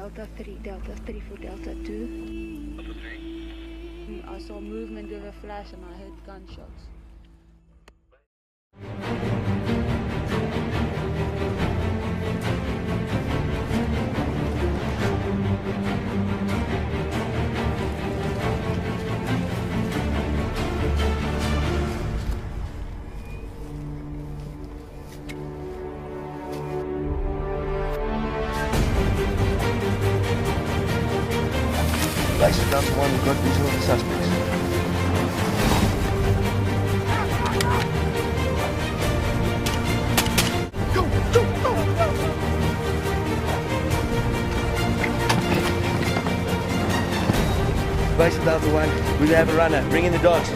Delta 3 for Delta 2. Delta 3? I saw movement with a flash and I heard gunshots. License down to one, we've got visual of the suspects. License down to one, we have a runner. Bring in the dogs.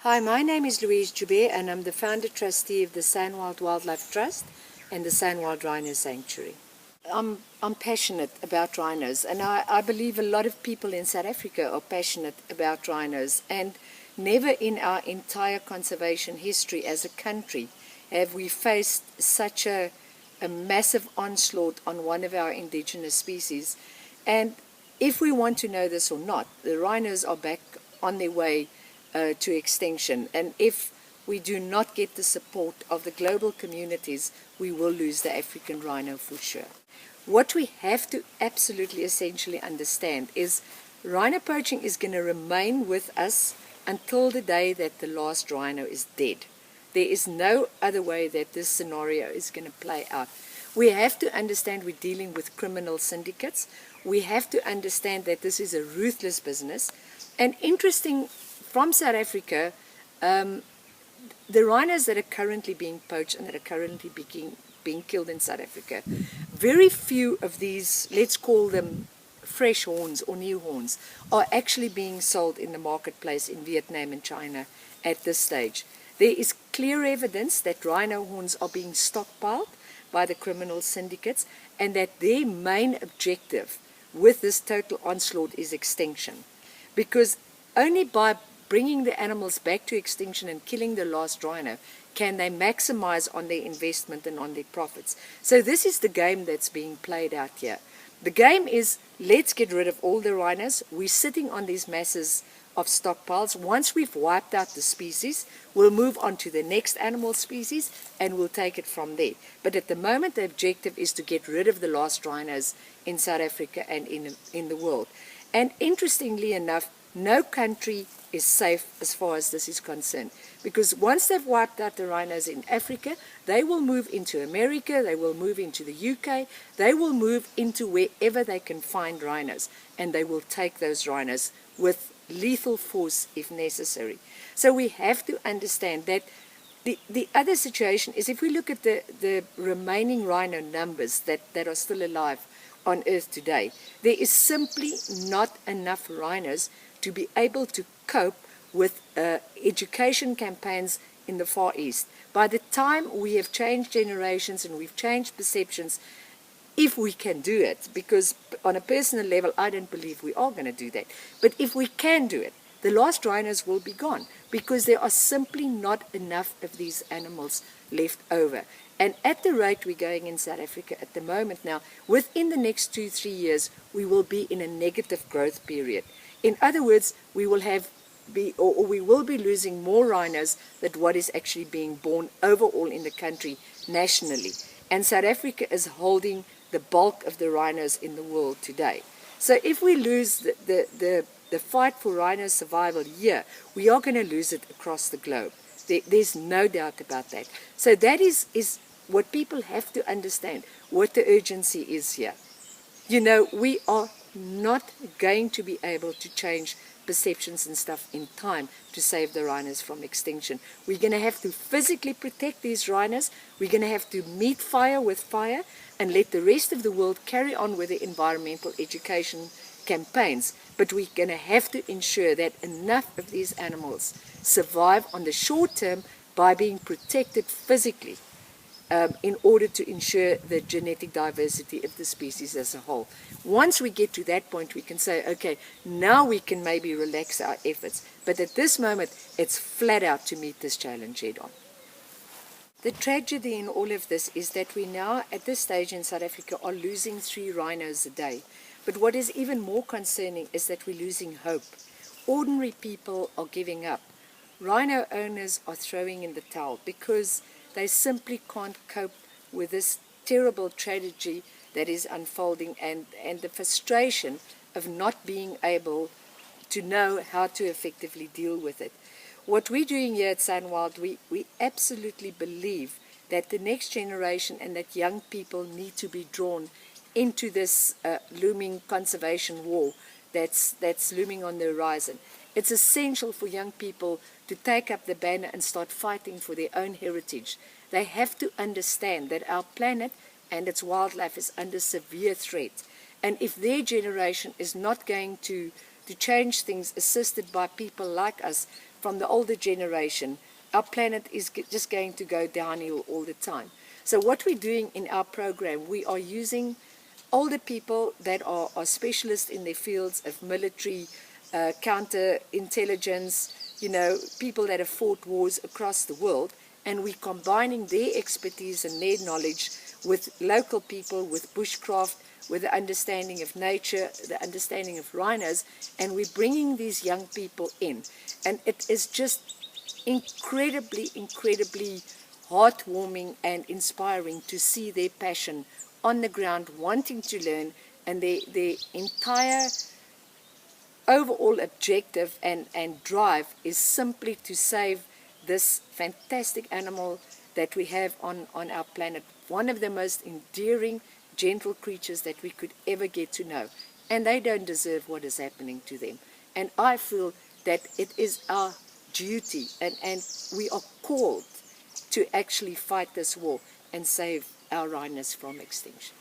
Hi, my name is Louise Joubert and I'm the founder trustee of the Sandwild Wildlife Trust and the Sandwild Rhino Sanctuary. I'm passionate about rhinos, and I believe a lot of people in South Africa are passionate about rhinos, and never in our entire conservation history as a country have we faced such a massive onslaught on one of our indigenous species. And if we want to know this or not, the rhinos are back on their way to extinction, and if we do not get the support of the global communities, we will lose the African rhino for sure. What we have to absolutely essentially understand is rhino poaching is going to remain with us until the day that the last rhino is dead. There is no other way that this scenario is going to play out. We have to understand we're dealing with criminal syndicates. We have to understand that this is a ruthless business. And interesting, from South Africa, the rhinos that are currently being poached and that are currently being killed in South Africa, very few of these, let's call them fresh horns or new horns, are actually being sold in the marketplace in Vietnam and China at this stage. There is clear evidence that rhino horns are being stockpiled by the criminal syndicates, and that their main objective with this total onslaught is extinction. Because only by bringing the animals back to extinction and killing the last rhino can they maximize on their investment and on their profits. So this is the game that's being played out here. The game is, let's get rid of all the rhinos. We're sitting on these masses of stockpiles. Once we've wiped out the species, we'll move on to the next animal species and we'll take it from there. But at the moment, the objective is to get rid of the last rhinos in South Africa and in the world. And interestingly enough, no country is safe as far as this is concerned, because once they've wiped out the rhinos in Africa, they will move into America, they will move into the UK, they will move into wherever they can find rhinos, and they will take those rhinos with lethal force if necessary. So we have to understand that the other situation is, if we look at the remaining rhino numbers that are still alive on Earth today, there is simply not enough rhinos to be able to cope with education campaigns in the Far East. By the time we have changed generations and we've changed perceptions, if we can do it, because on a personal level I don't believe we are going to do that, but if we can do it, the last rhinos will be gone, because there are simply not enough of these animals left over. And at the rate we're going in South Africa at the moment now, within the next 2-3 years, we will be in a negative growth period. In other words, we will have be, or we will be losing more rhinos than what is actually being born overall in the country nationally. And South Africa is holding the bulk of the rhinos in the world today. So if we lose the fight for rhino survival here, we are going to lose it across the globe. There's no doubt about that. So that is what people have to understand, what the urgency is here. You know, we are not going to be able to change perceptions and stuff in time to save the rhinos from extinction. We're going to have to physically protect these rhinos. We're going to have to meet fire with fire and let the rest of the world carry on with the environmental education campaigns. But we're going to have to ensure that enough of these animals survive on the short term by being protected physically in order to ensure the genetic diversity of the species as a whole. Once we get to that point, we can say, okay, now we can maybe relax our efforts. But at this moment, it's flat out to meet this challenge head on. The tragedy in all of this is that we now, at this stage in South Africa, are losing 3 rhinos a day. But what is even more concerning is that we're losing hope. Ordinary people are giving up. Rhino owners are throwing in the towel because they simply can't cope with this terrible tragedy that is unfolding and the frustration of not being able to know how to effectively deal with it. What we're doing here at SANWILD, we absolutely believe that the next generation and that young people need to be drawn into this looming conservation war that's looming on the horizon. It's essential for young people to take up the banner and start fighting for their own heritage. They have to understand that our planet and its wildlife is under severe threat. And if their generation is not going to change things assisted by people like us from the older generation, our planet is just going to go downhill all the time. So what we're doing in our program, we are using older people that are specialists in their fields of military, counterintelligence, you know, people that have fought wars across the world, and we're combining their expertise and their knowledge with local people, with bushcraft, with the understanding of nature, the understanding of rhinos, and we're bringing these young people in. And it is just incredibly, incredibly heartwarming and inspiring to see their passion on the ground, wanting to learn, and their entire overall objective and drive is simply to save this fantastic animal that we have on our planet. One of the most endearing, gentle creatures that we could ever get to know. And they don't deserve what is happening to them. And I feel that it is our duty and we are called to actually fight this war and save our rhinos from extinction.